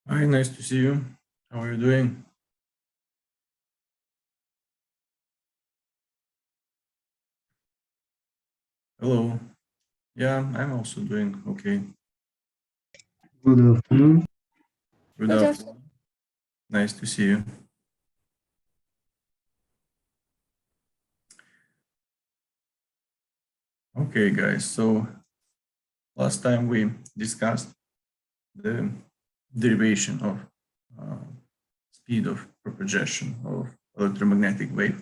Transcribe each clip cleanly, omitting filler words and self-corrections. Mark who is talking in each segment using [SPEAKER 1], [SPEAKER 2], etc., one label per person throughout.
[SPEAKER 1] Hi, nice to see you. How are you doing? Hello. Yeah, I'm also doing okay.
[SPEAKER 2] Good afternoon.
[SPEAKER 1] Good
[SPEAKER 3] Good afternoon.
[SPEAKER 1] afternoon. Nice to see you. Okay, guys. So last time we discussed the derivation of uh, speed of propagation of electromagnetic wave,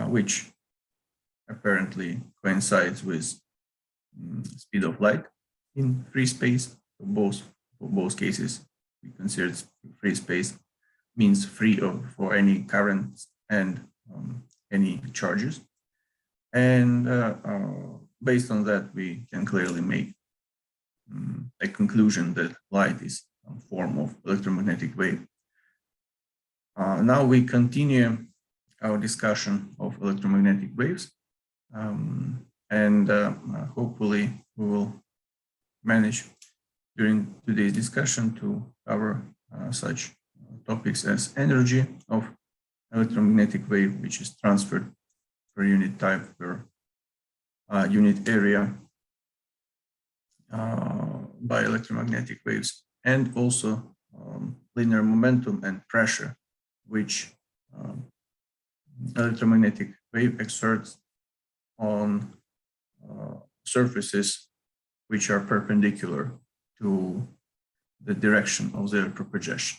[SPEAKER 1] which apparently coincides with speed of light in free space. For both cases, we consider free space means free of for any currents and any charges. And based on that, we can clearly make a conclusion that light is a form of electromagnetic wave. Now we continue our discussion of electromagnetic waves, and hopefully we will manage during today's discussion to cover such topics as energy of electromagnetic wave, which is transferred per unit type per unit area by electromagnetic waves, and also linear momentum and pressure, which electromagnetic wave exerts on surfaces which are perpendicular to the direction of their propagation.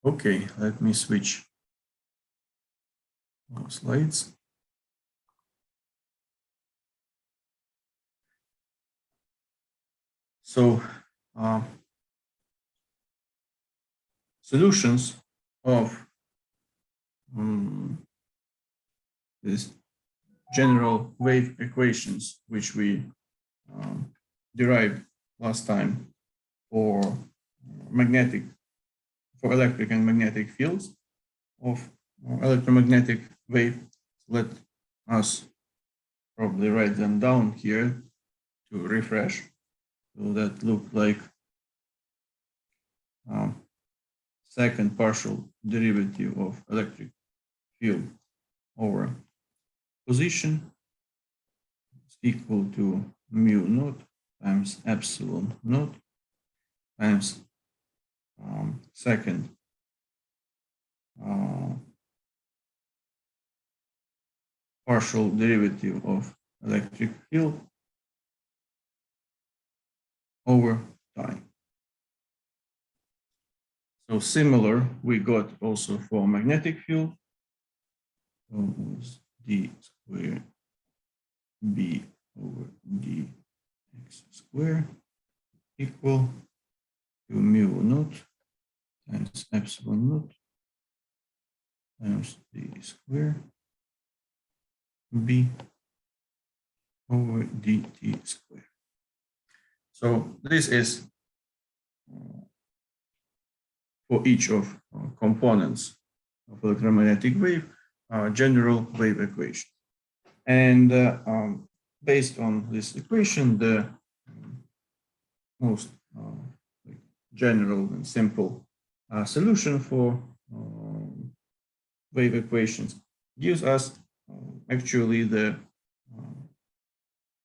[SPEAKER 1] Okay, let me switch slides. So solutions of these general wave equations, which we derived last time for electric and magnetic fields of electromagnetic wave. Let us probably write them down here to refresh. So that look like second partial derivative of electric field over position is equal to mu naught times epsilon naught times second partial derivative of electric field over time. So similar we got also for magnetic field. So d squared b over dx squared equal to mu naught times epsilon naught times d squared b over dt squared. So this is for each of components of electromagnetic wave, general wave equation. And based on this equation, the most general and simple solution for wave equations gives us actually the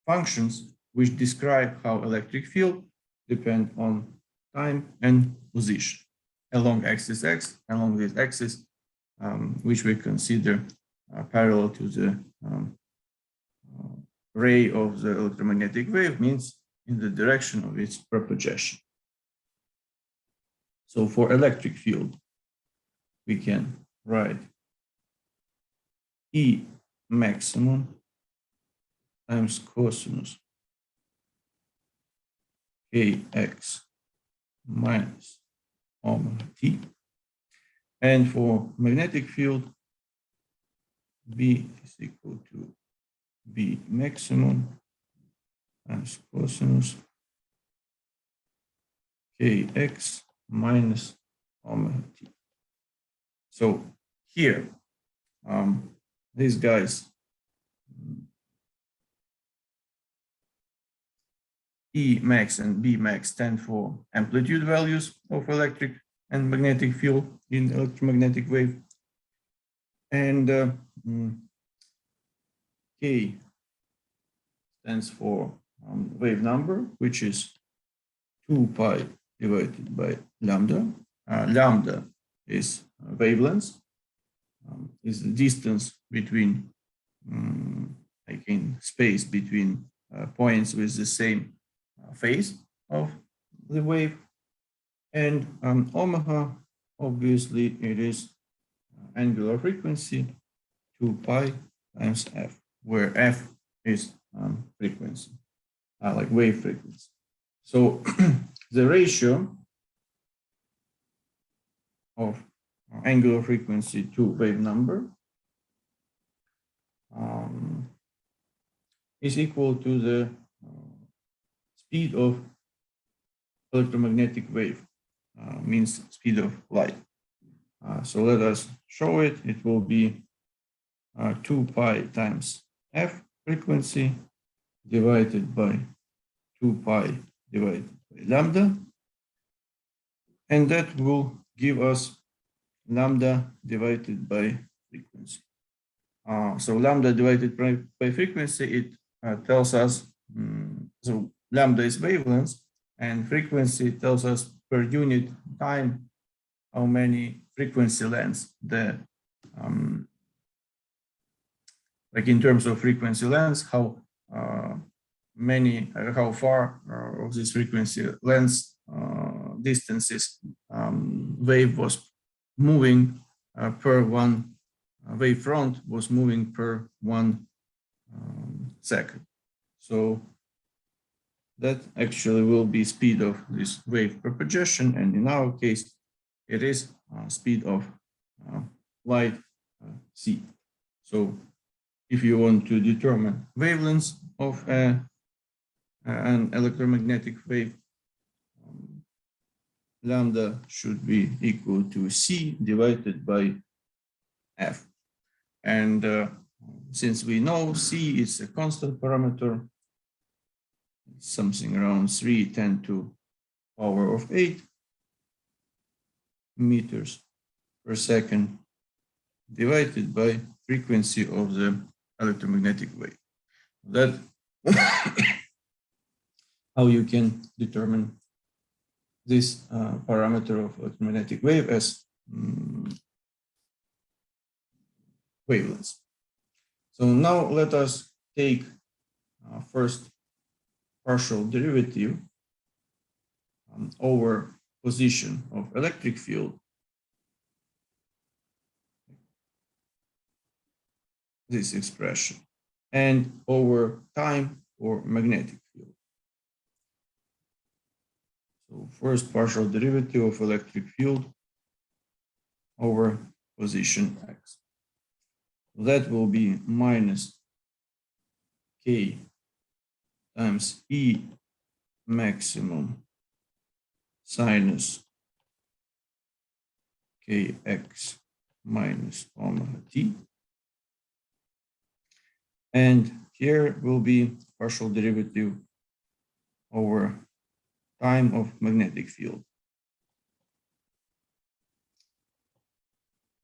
[SPEAKER 1] functions which describe how electric field depend on time and position along axis x, along this axis, which we consider parallel to the ray of the electromagnetic wave, means in the direction of its propagation. So for electric field, we can write E maximum times cosinus kx minus omega t. And for magnetic field, B is equal to B maximum times cosinus kx minus omega t. So here, these guys E max and B max stand for amplitude values of electric and magnetic field in electromagnetic wave. And K stands for wave number, which is 2 pi divided by lambda. Lambda is wavelength, is the distance between, like in space between points with the same phase of the wave. And omega, obviously, it is angular frequency, 2 pi times f, where f is frequency, like wave frequency. So the ratio of angular frequency to wave number is equal to the speed of electromagnetic wave, means speed of light. So let us show it. It will be 2 pi times f frequency divided by 2 pi divided by lambda. And that will give us lambda divided by frequency. So lambda divided by frequency, it tells us, so lambda is wavelength, and frequency tells us per unit time how many frequency lengths the, like in terms of frequency lengths, how how far of this frequency lengths distances wave was moving per one wave front was moving per 1 second. So that actually will be speed of this wave propagation, and in our case it is speed of light c. So if you want to determine wavelengths of an electromagnetic wave, lambda should be equal to c divided by f. And since we know c is a constant parameter, something around 3 × 10⁸ meters per second divided by frequency of the electromagnetic wave. That how you can determine this parameter of electromagnetic wave as wavelengths. So now let us take first partial derivative over position of electric field, this expression, and over time for magnetic field. So first partial derivative of electric field over position x. That will be minus k times E maximum sinus kx minus omega t. And here will be partial derivative over time of magnetic field.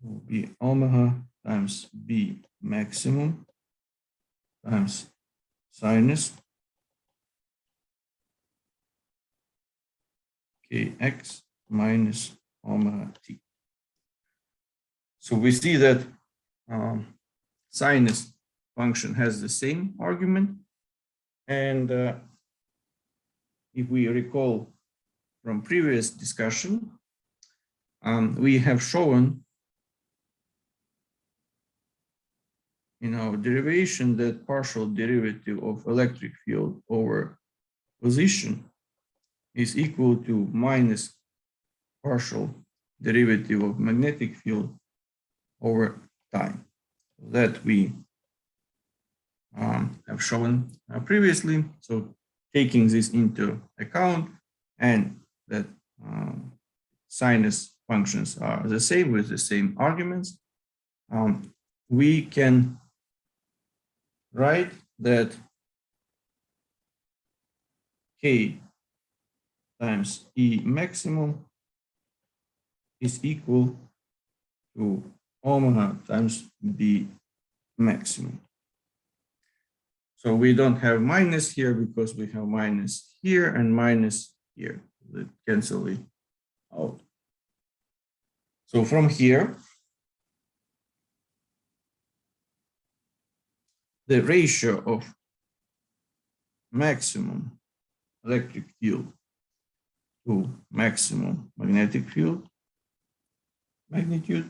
[SPEAKER 1] Will be omega times B maximum times sinus kx minus omega t. So we see that sinus function has the same argument, and if we recall from previous discussion, we have shown in our derivation that partial derivative of electric field over position is equal to minus partial derivative of magnetic field over time. That we have shown previously. So taking this into account, and that sinus functions are the same with the same arguments, we can write that K times E maximum is equal to omega times B maximum. So we don't have minus here because we have minus here and minus here. Let's cancel it out. So from here, the ratio of maximum electric field to maximum magnetic field magnitude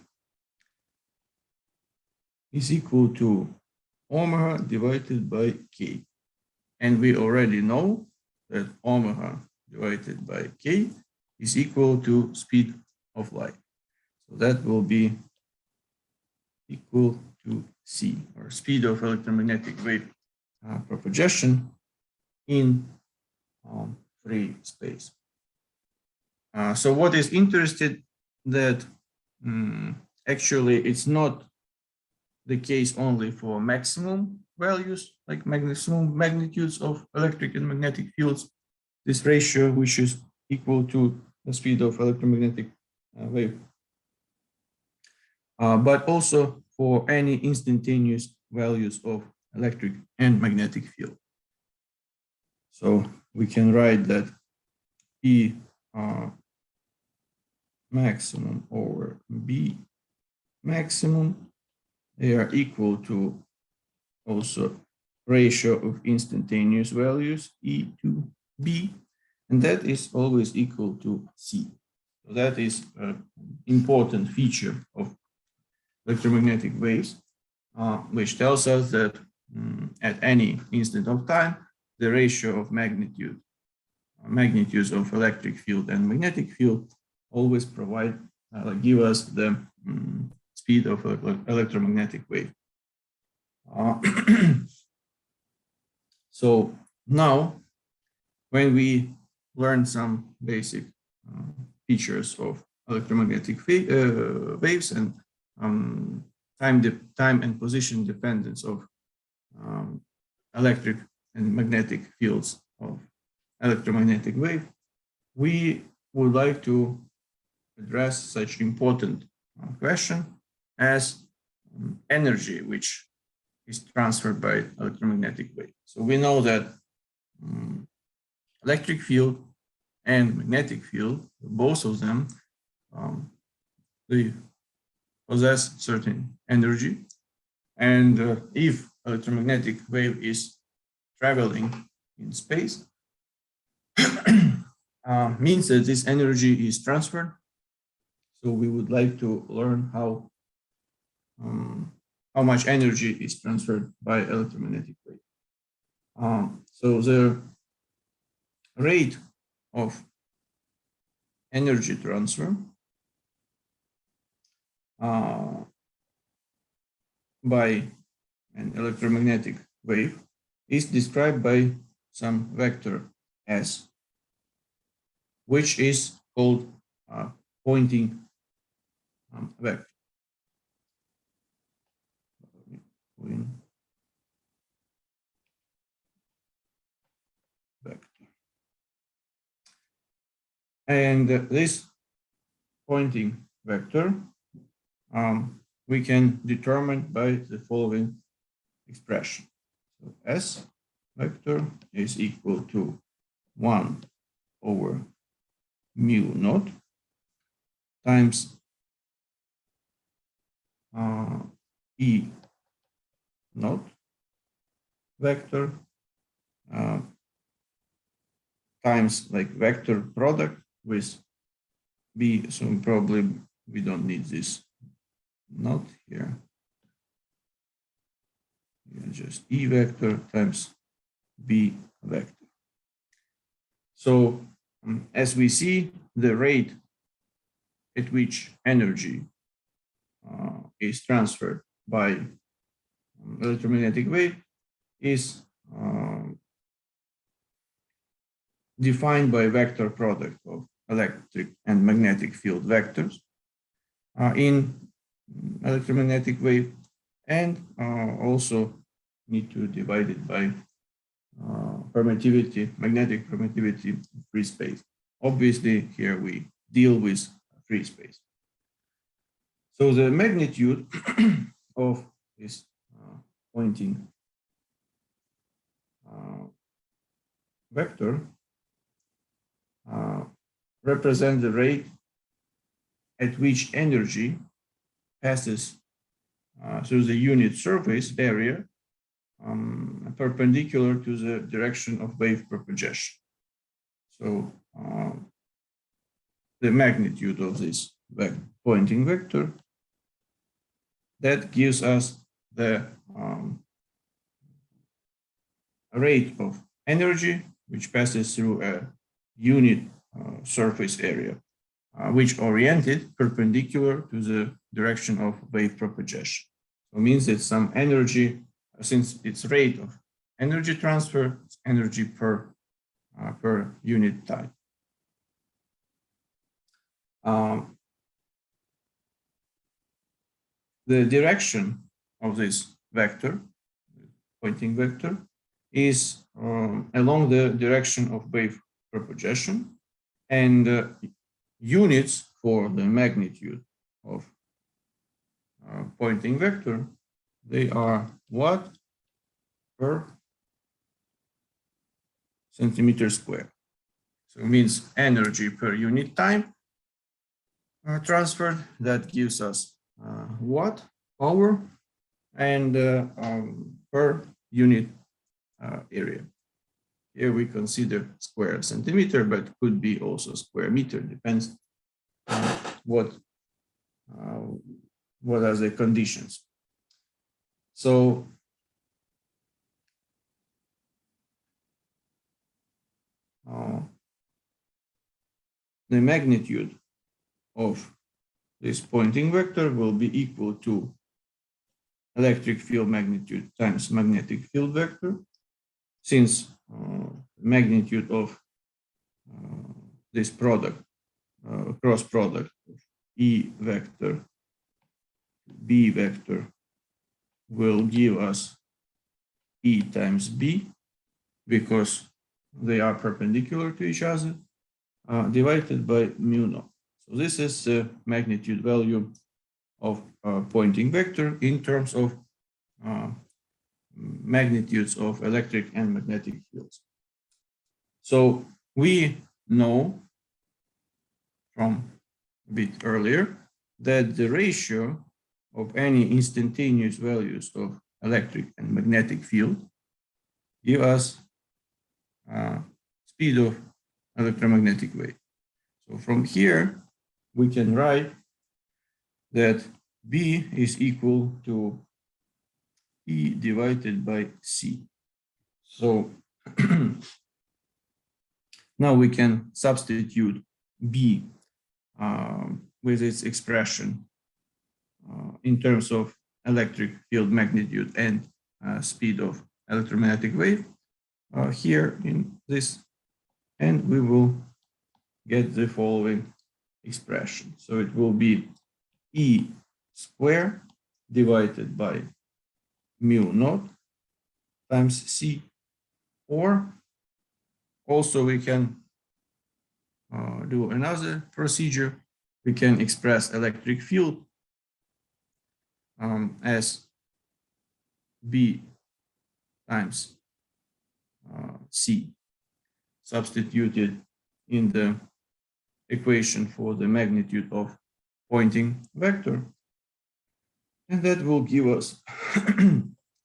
[SPEAKER 1] is equal to omega divided by K. And we already know that omega divided by K is equal to speed of light. So that will be equal to C, or speed of electromagnetic wave propagation in free space. So what is interesting that actually it's not the case only for maximum values, like maximum magnitudes of electric and magnetic fields, this ratio, which is equal to the speed of electromagnetic wave, but also for any instantaneous values of electric and magnetic field. So we can write that E maximum over B maximum, they are equal to also ratio of instantaneous values E to B, and that is always equal to C. So that is an important feature of electromagnetic waves, which tells us that at any instant of time, the ratio of magnitudes of electric field and magnetic field always give us the speed of electromagnetic wave. So now, when we learn some basic features of electromagnetic waves and time and position dependence of electric and magnetic fields of electromagnetic wave, we would like to address such important question as energy which is transferred by electromagnetic wave. So we know that electric field and magnetic field, both of them, they possess certain energy. And if electromagnetic wave is traveling in space, means that this energy is transferred. So we would like to learn how much energy is transferred by electromagnetic wave. So the rate of energy transfer by an electromagnetic wave is described by some vector S, which is called pointing vector. And this pointing vector we can determine by the following expression. So S vector is equal to 1 over mu naught times E naught vector times like vector product with B. So probably we don't need this naught here. Just E vector times B vector. So as we see, the rate at which energy is transferred by electromagnetic wave is defined by vector product of electric and magnetic field vectors in electromagnetic wave, and also need to divide it by permittivity, magnetic permittivity in free space. Obviously, here we deal with free space. So the magnitude of this pointing vector represents the rate at which energy passes through the unit surface area perpendicular to the direction of wave propagation. So the magnitude of this pointing vector, that gives us the rate of energy which passes through a unit surface area, which oriented perpendicular to the direction of wave propagation. So it means that some energy, since its rate of energy transfer, it's energy per unit time. The direction of this vector, pointing vector, is along the direction of wave propagation, and units for the magnitude of pointing vector, they are watt per centimeter square. So it means energy per unit time transferred, that gives us watt power, and per unit area. Here we consider square centimeter, but could be also square meter, depends on what are the conditions. So the magnitude of this pointing vector will be equal to electric field magnitude times magnetic field vector, since magnitude of this product, cross product of E vector, B vector, will give us E times B, because they are perpendicular to each other, divided by mu naught. So this is the magnitude value of pointing vector in terms of magnitudes of electric and magnetic fields. So we know from a bit earlier that the ratio of any instantaneous values of electric and magnetic field give us speed of electromagnetic wave. So from here, we can write that B is equal to E divided by C. So now we can substitute B with its expression in terms of electric field magnitude and speed of electromagnetic wave here in this, and we will get the following expression. So it will be E squared divided by mu naught times C, or also we can do another procedure. We can express electric field as B times C, substituted in the equation for the magnitude of pointing vector, and that will give us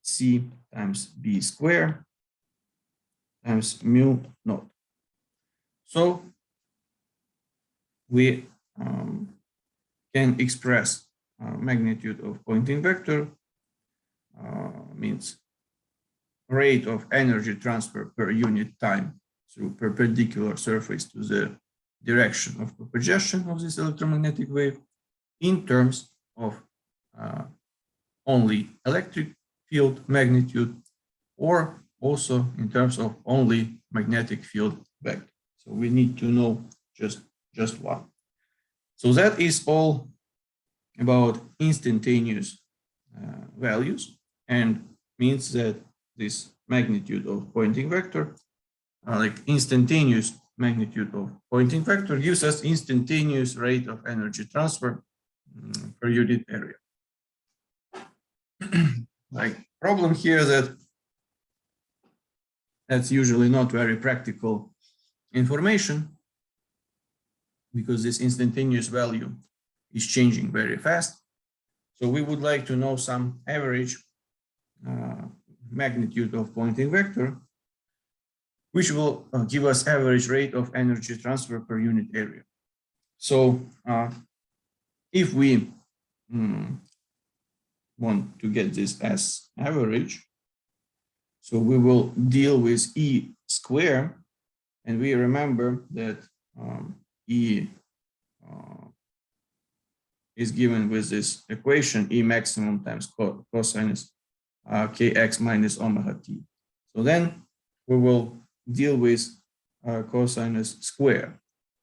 [SPEAKER 1] C times B squared times mu naught. So we can express magnitude of pointing vector means rate of energy transfer per unit time through perpendicular surface to the direction of propagation of this electromagnetic wave in terms of only electric field magnitude, or also in terms of only magnetic field vector. So we need to know just one. So that is all about instantaneous values, and means that this magnitude of pointing vector like instantaneous magnitude of Poynting vector gives us instantaneous rate of energy transfer per unit area. Like problem here that's usually not very practical information, because this instantaneous value is changing very fast. So we would like to know some average magnitude of Poynting vector, which will give us average rate of energy transfer per unit area. So if we want to get this as average, so we will deal with E square, and we remember that E is given with this equation, E maximum times cosinus kx minus omega t. So then we will deal with cosinus square,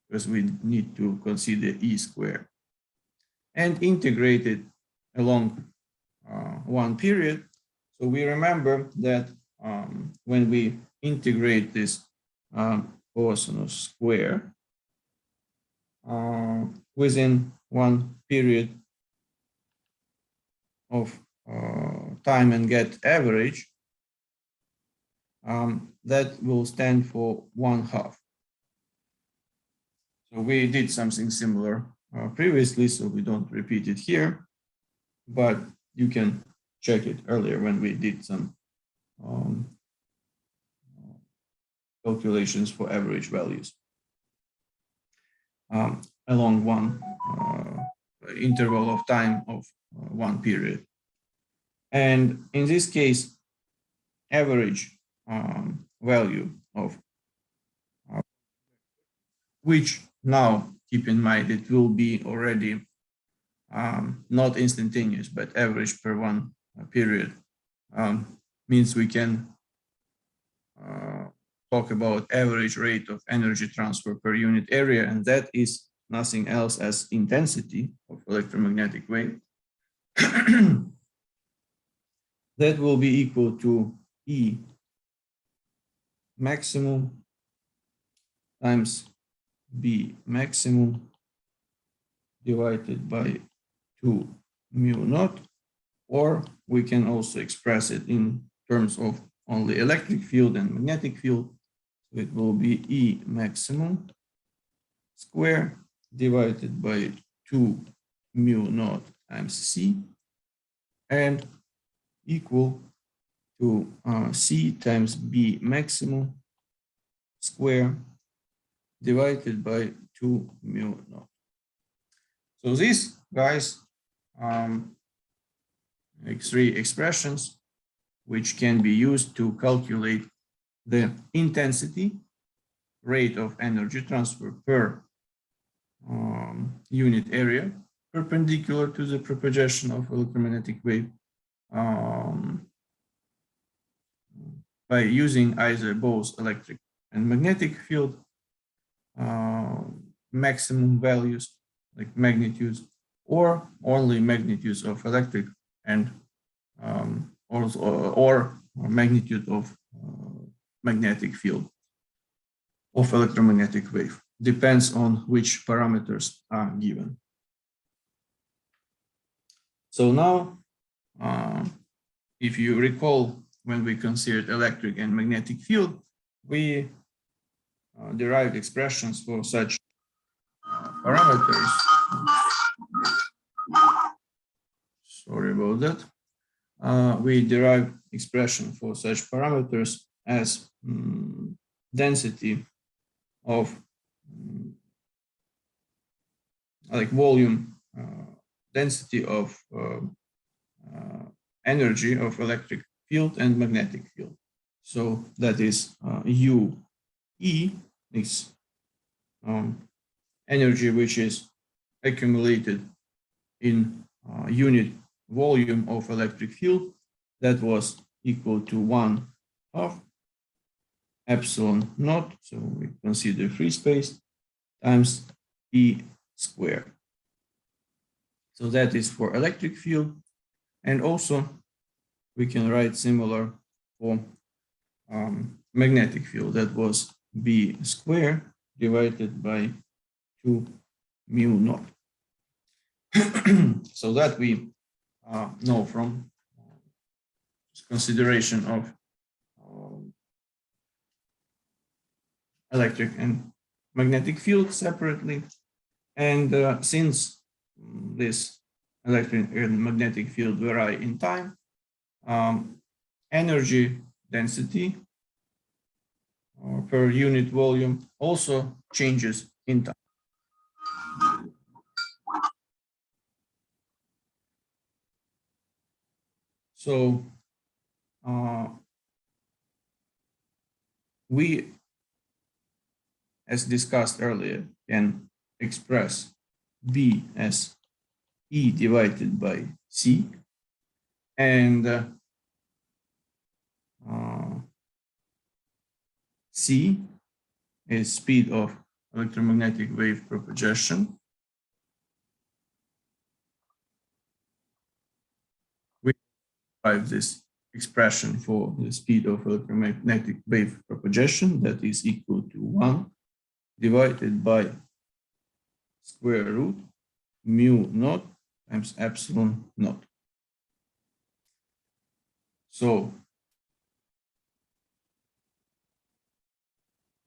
[SPEAKER 1] because we need to consider E square, and integrate it along one period. So we remember that when we integrate this cosinus square within one period of time and get average, that will stand for 1/2. So we did something similar previously, so we don't repeat it here, but you can check it earlier when we did some calculations for average values along one interval of time of one period. And in this case, average value of which now keep in mind it will be already not instantaneous, but average per one period, means we can talk about average rate of energy transfer per unit area, and that is nothing else as intensity of electromagnetic wave. That will be equal to E maximum times B maximum divided by 2 mu naught, or we can also express it in terms of only electric field and magnetic field. So it will be E maximum square divided by 2 mu naught times C, and equal to C times B maximum square divided by 2 mu naught. So these guys, like three expressions, which can be used to calculate the intensity rate of energy transfer per unit area perpendicular to the propagation of electromagnetic wave, by using either both electric and magnetic field maximum values, like magnitudes, or only magnitudes of electric and or magnitude of magnetic field of electromagnetic wave. Depends on which parameters are given. So now, if you recall, when we considered electric and magnetic field, we derived expressions for such parameters. Sorry about that. We derive expression for such parameters as density of like volume density of energy of electric field and magnetic field. So that is U E is energy which is accumulated in unit volume of electric field, that was equal to 1/2 epsilon naught, so we consider free space, times E squared. So that is for electric field, and also we can write similar for magnetic field. That was B square divided by 2 mu naught. So that we know from consideration of electric and magnetic field separately. And since this electric and magnetic field vary in time, energy density per unit volume also changes in time. So we, as discussed earlier, can express B as E divided by C, and C is speed of electromagnetic wave propagation. We derive this expression for the speed of electromagnetic wave propagation, that is equal to 1 divided by square root mu naught times epsilon naught. So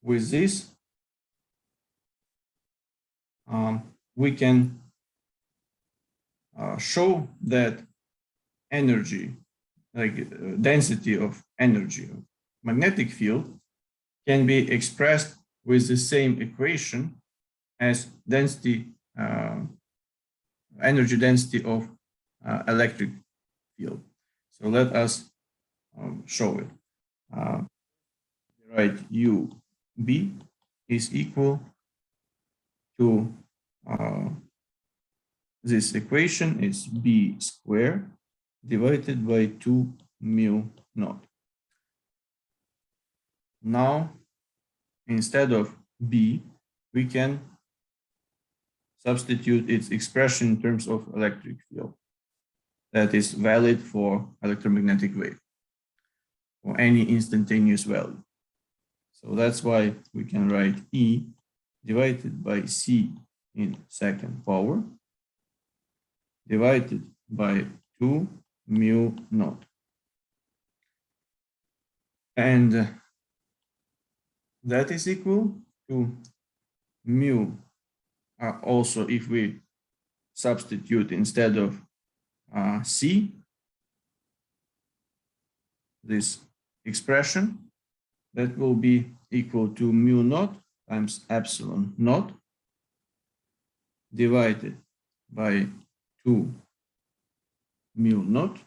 [SPEAKER 1] with this, we can show that energy, like density of energy of magnetic field, can be expressed with the same equation as density, energy density of electric field. So let us show it. Write UB is equal to this equation is B squared divided by 2 mu naught. Now, instead of B, we can substitute its expression in terms of electric field that is valid for electromagnetic wave or any instantaneous value. So that's why we can write E divided by C in second power divided by 2 mu naught. And that is equal to mu. Also, if we substitute instead of C, this expression, that will be equal to mu naught times epsilon naught divided by 2 mu naught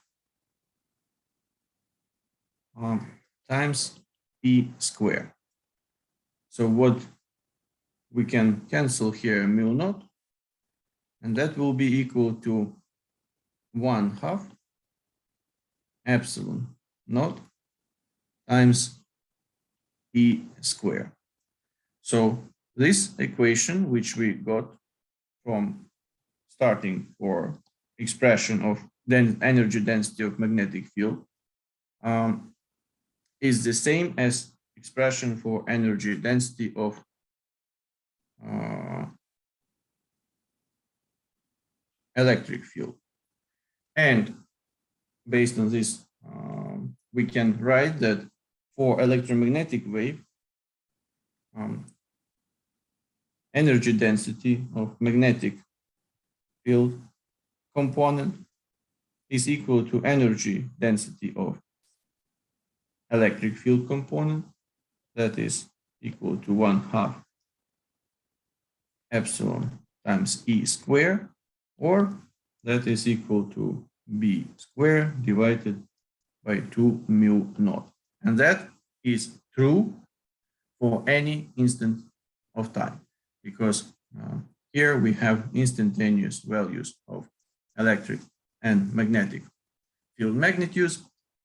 [SPEAKER 1] times E squared. So what we can cancel here mu naught, and that will be equal to 1/2 epsilon naught times E squared. So this equation, which we got from starting for expression of energy density of magnetic field, is the same as expression for energy density of electric field. And based on this, we can write that for electromagnetic wave, energy density of magnetic field component is equal to energy density of electric field component, that is equal to 1/2 epsilon times E squared, or that is equal to B squared divided by 2 mu naught. And that is true for any instant of time, because here we have instantaneous values of electric and magnetic field magnitudes.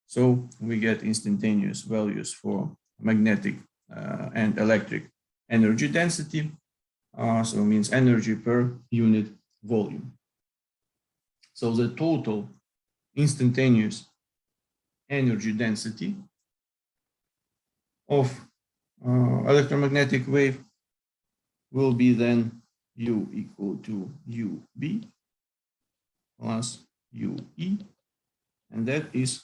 [SPEAKER 1] So we get instantaneous values for magnetic and electric energy density. So it means energy per unit volume. So the total instantaneous energy density of electromagnetic wave will be then U equal to UB plus UE, and that is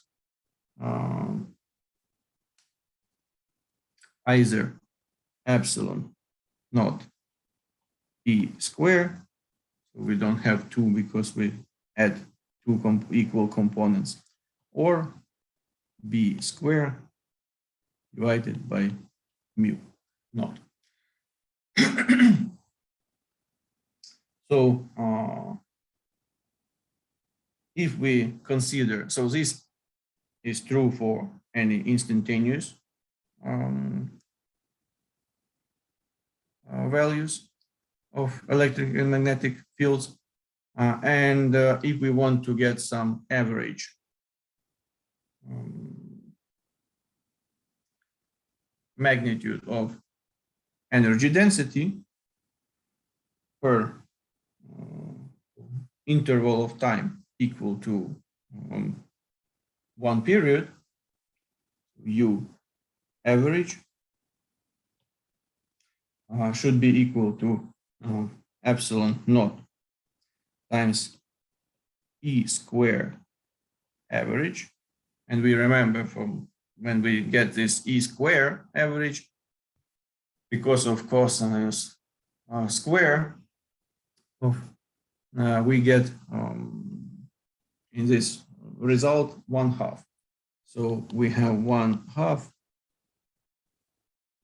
[SPEAKER 1] either epsilon naught E square, so we don't have two because we add two equal components, or B square divided by mu naught. So if we consider, so this is true for any instantaneous values of electric and magnetic fields, and if we want to get some average magnitude of energy density per interval of time equal to one period, U average should be equal to epsilon naught times E square average. And we remember from when we get this E square average, because of cosine square of we get in this result 1/2. So we have 1/2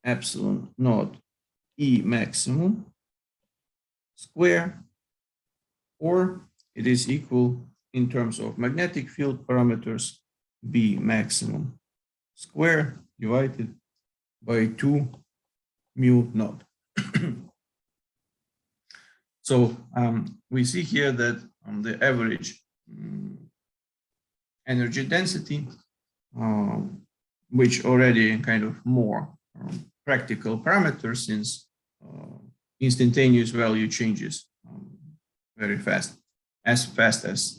[SPEAKER 1] epsilon naught E maximum square, or it is equal in terms of magnetic field parameters B maximum square divided by 2 mu naught. So we see here that the average energy density, which already kind of more practical parameter, since instantaneous value changes very fast as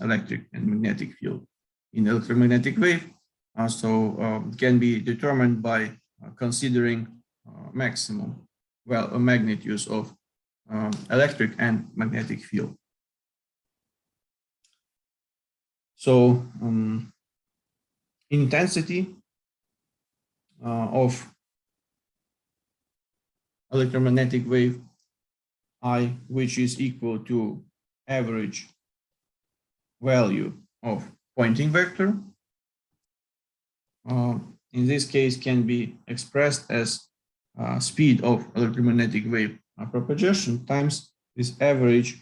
[SPEAKER 1] electric and magnetic field in electromagnetic wave, so can be determined by considering maximum magnitudes of electric and magnetic field. So intensity of electromagnetic wave I, which is equal to average value of Poynting vector, in this case can be expressed as speed of electromagnetic wave propagation times this average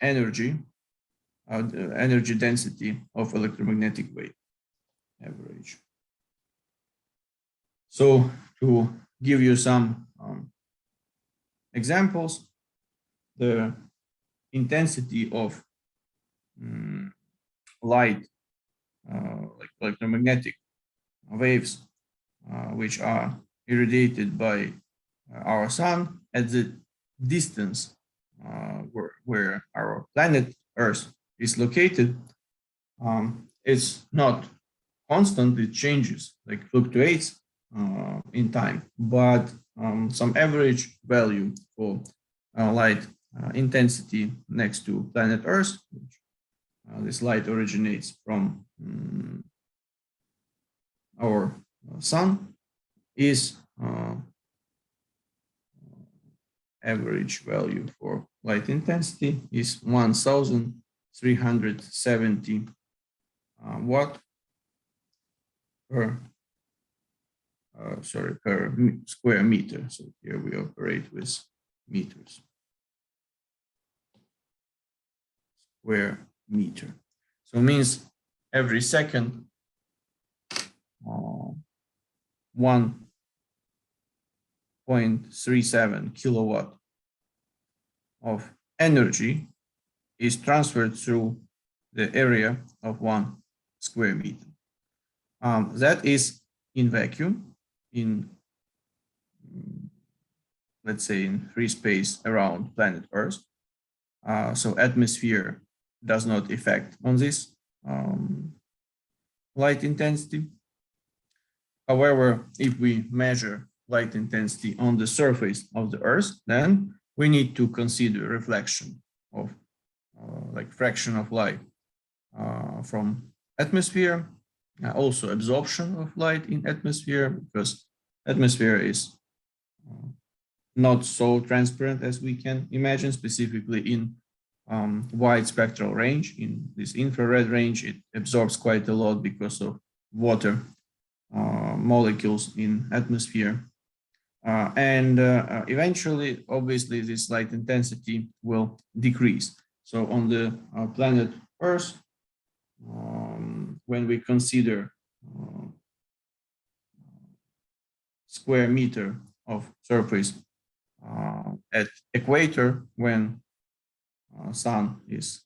[SPEAKER 1] energy density of electromagnetic wave average. So to give you some examples, the intensity of light, like electromagnetic waves, which are irradiated by our sun at the distance where our planet Earth is located, it's not constant, it changes, like fluctuates in time, but some average value for light intensity next to planet Earth, which this light originates from our sun, is average value for light intensity is 1,370 watt per per square meter. So here we operate with meters. Square meter. So it means every second 1.37 kilowatt of energy is transferred through the area of 1 square meter. That is in vacuum, in let's say in free space around planet Earth. So atmosphere does not affect on this light intensity. However, if we measure light intensity on the surface of the Earth, then we need to consider reflection of like fraction of light from atmosphere, also absorption of light in atmosphere, because atmosphere is not so transparent as we can imagine, specifically in wide spectral range. In this infrared range, it absorbs quite a lot because of water molecules in atmosphere. And eventually, obviously, this light intensity will decrease. So on the planet Earth, when we consider square meter of surface at equator, when sun is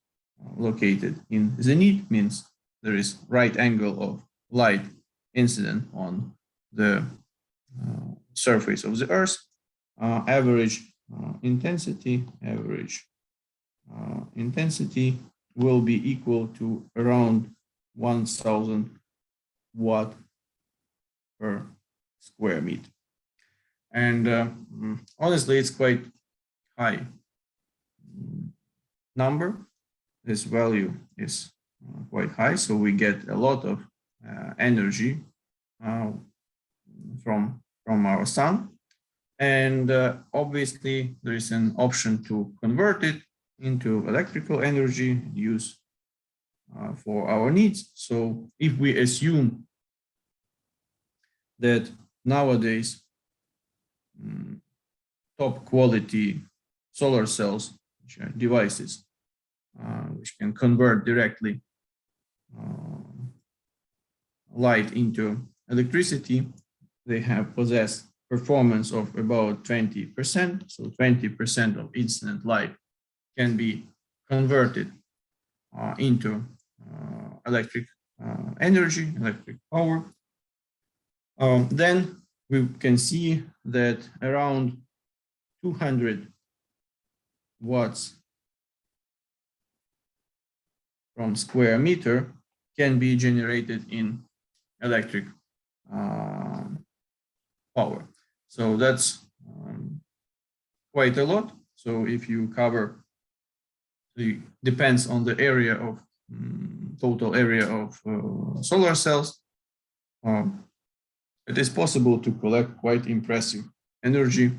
[SPEAKER 1] located in zenith, means there is right angle of light incident on the surface of the Earth, average intensity will be equal to around 1000 watt per square meter. And honestly, it's quite high number. This value is quite high, so we get a lot of energy from our sun. And obviously, there is an option to convert it into electrical energy, use for our needs. So if we assume that nowadays top quality solar cells, which are devices which can convert directly light into electricity, they have possessed performance of about 20%. So 20% of incident light can be converted into electric energy, electric power. Then we can see that around 200 watts from square meter can be generated in electric power. So that's quite a lot. So if you cover, depends on the area of total area of solar cells, it is possible to collect quite impressive energy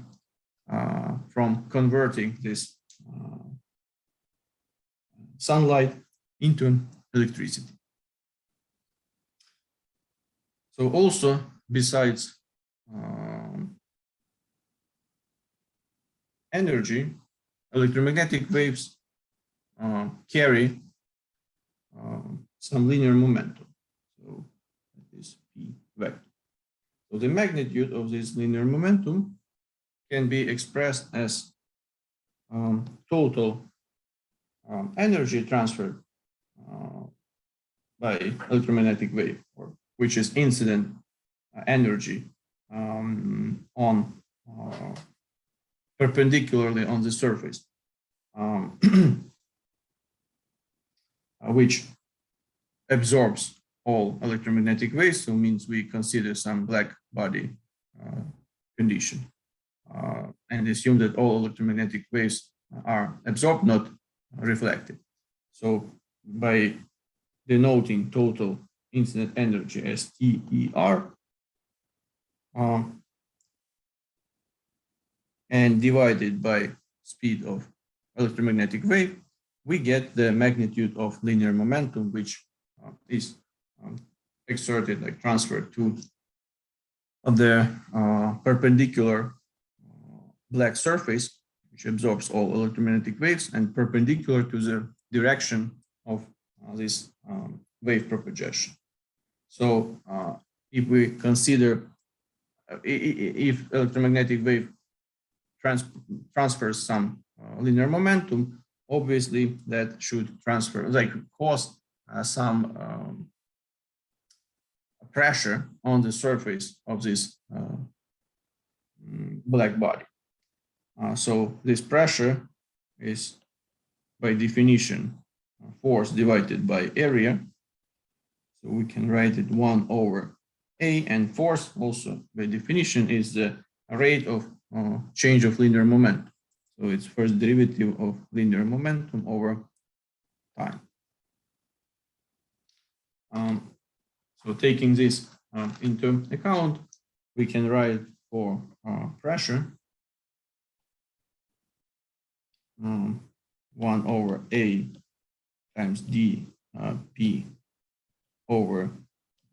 [SPEAKER 1] from converting this sunlight into electricity. So also, besides energy, electromagnetic waves carry some linear momentum. So that is P vector. So the magnitude of this linear momentum can be expressed as total energy transferred by electromagnetic wave, or which is incident energy on perpendicularly on the surface, which absorbs all electromagnetic waves. So means we consider some black body condition and assume that all electromagnetic waves are absorbed, not reflected. So by denoting total incident energy as TER and divided by speed of electromagnetic wave, we get the magnitude of linear momentum, which is exerted, like transferred to the perpendicular black surface, which absorbs all electromagnetic waves, and perpendicular to the direction of this wave propagation. So if we consider if electromagnetic wave transfers some linear momentum, obviously that should transfer, like cause some pressure on the surface of this black body. So this pressure is by definition force divided by area. So So we can write it 1 over a, and force also by definition is the rate of change of linear momentum. So it's first derivative of linear momentum over time. So taking this into account, we can write for pressure 1 over a times d p over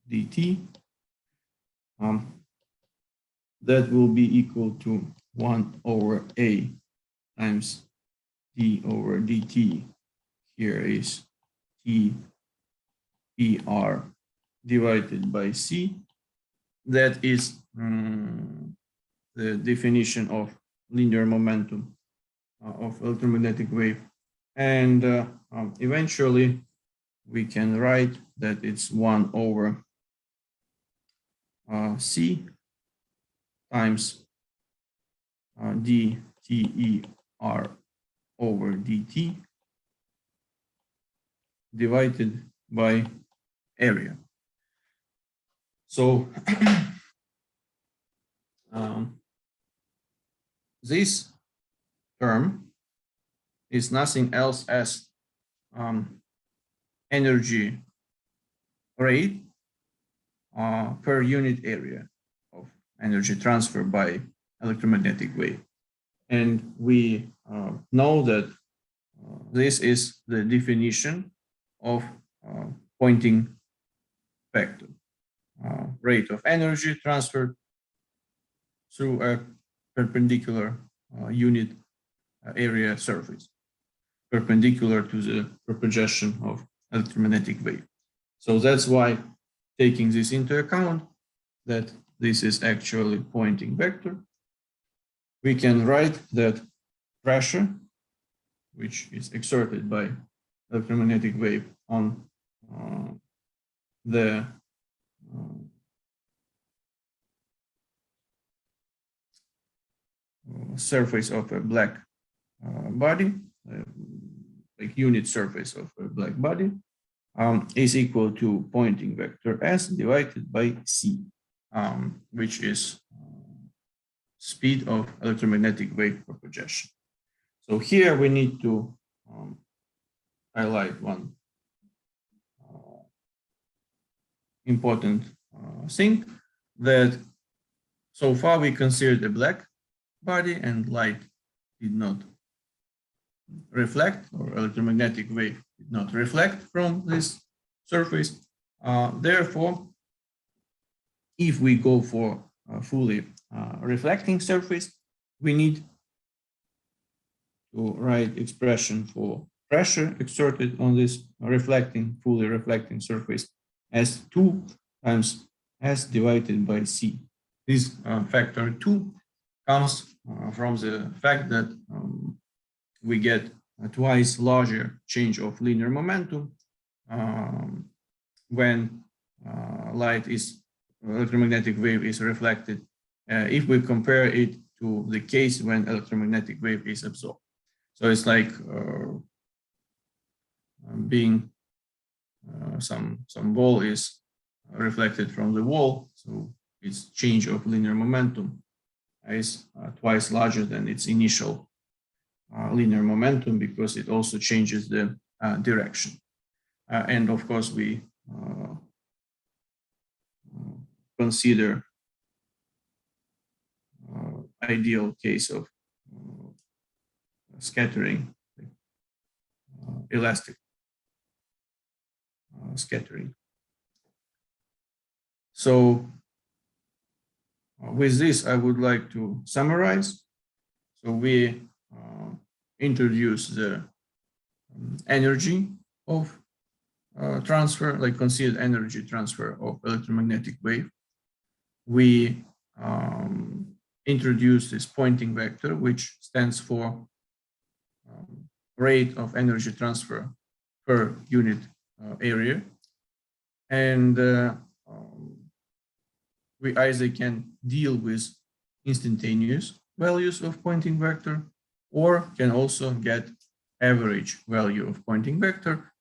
[SPEAKER 1] dt. That will be equal to 1 over a times d over dt. Here is t PR divided by c. That is the definition of linear momentum of electromagnetic wave. And eventually we can write that it's 1 over c times dTER over dt divided by area. So this term is nothing else as energy rate per unit area of energy transfer by electromagnetic wave. And we know that this is the definition of Poynting vector, rate of energy transferred through a perpendicular unit area surface, perpendicular to the projection of electromagnetic wave. So that's why, taking this into account, that this is actually Poynting vector, we can write that pressure, which is exerted by electromagnetic wave on the surface of a black body, like unit surface of a black body, is equal to Poynting vector S divided by C, which is speed of electromagnetic wave propagation. So here we need to highlight one important thing, that so far we considered a black body and light did not reflect, or electromagnetic wave did not reflect from this surface. Therefore, if we go for a fully reflecting surface, we need to write expression for pressure exerted on this fully reflecting surface as 2 times S divided by C. This factor 2 comes from the fact that we get a twice larger change of linear momentum when electromagnetic wave is reflected, if we compare it to the case when electromagnetic wave is absorbed. So it's like being some ball is reflected from the wall, so its change of linear momentum is twice larger than its initial linear momentum, because it also changes the direction. And of course, we consider ideal case of scattering, elastic scattering. So with this, I would like to summarize. So we introduce the energy of transfer, like considered energy transfer of electromagnetic wave. We introduce this Poynting vector, which stands for rate of energy transfer per unit area. And we either can deal with instantaneous values of Poynting vector, or can also get average value of Poynting vector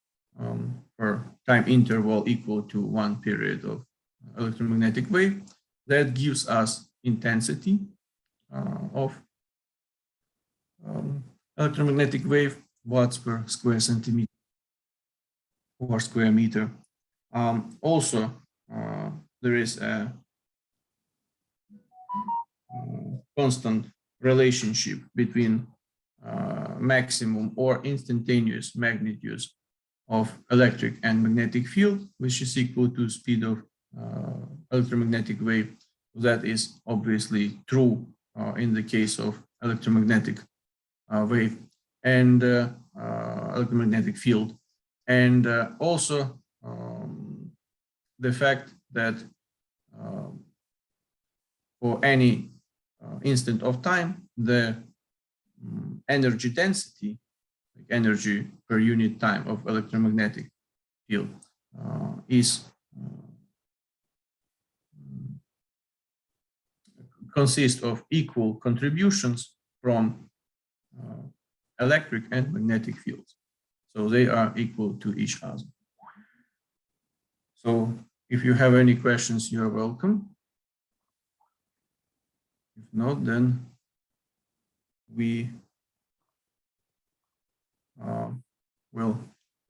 [SPEAKER 1] per time interval equal to 1 period of electromagnetic wave. That gives us intensity of electromagnetic wave, watts per square centimeter or square meter. Also, there is a constant relationship between maximum or instantaneous magnitudes of electric and magnetic field, which is equal to speed of electromagnetic wave. That is obviously true in the case of electromagnetic wave and electromagnetic field. And also the fact that for any instant of time, the energy density, like energy per unit time of electromagnetic field, is consists of equal contributions from electric and magnetic fields. So they are equal to each other. So if you have any questions, you are welcome. If not, then we will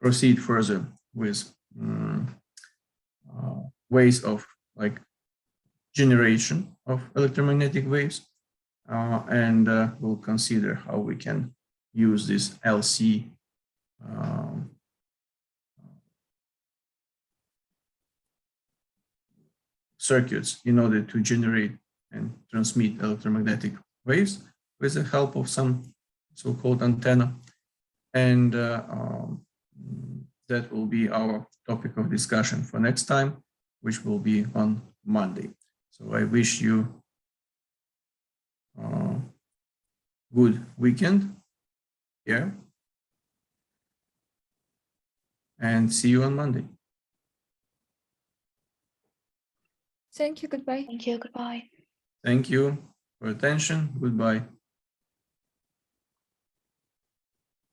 [SPEAKER 1] proceed further with ways of like generation of electromagnetic waves, and we'll consider how we can use this LC circuits in order to generate and transmit electromagnetic waves with the help of some so-called antenna. And that will be our topic of discussion for next time, which will be on Monday. So I wish you a good weekend here, and see you on Monday.
[SPEAKER 3] Thank you. Goodbye.
[SPEAKER 4] Thank you. Goodbye.
[SPEAKER 1] Thank you for attention. Goodbye.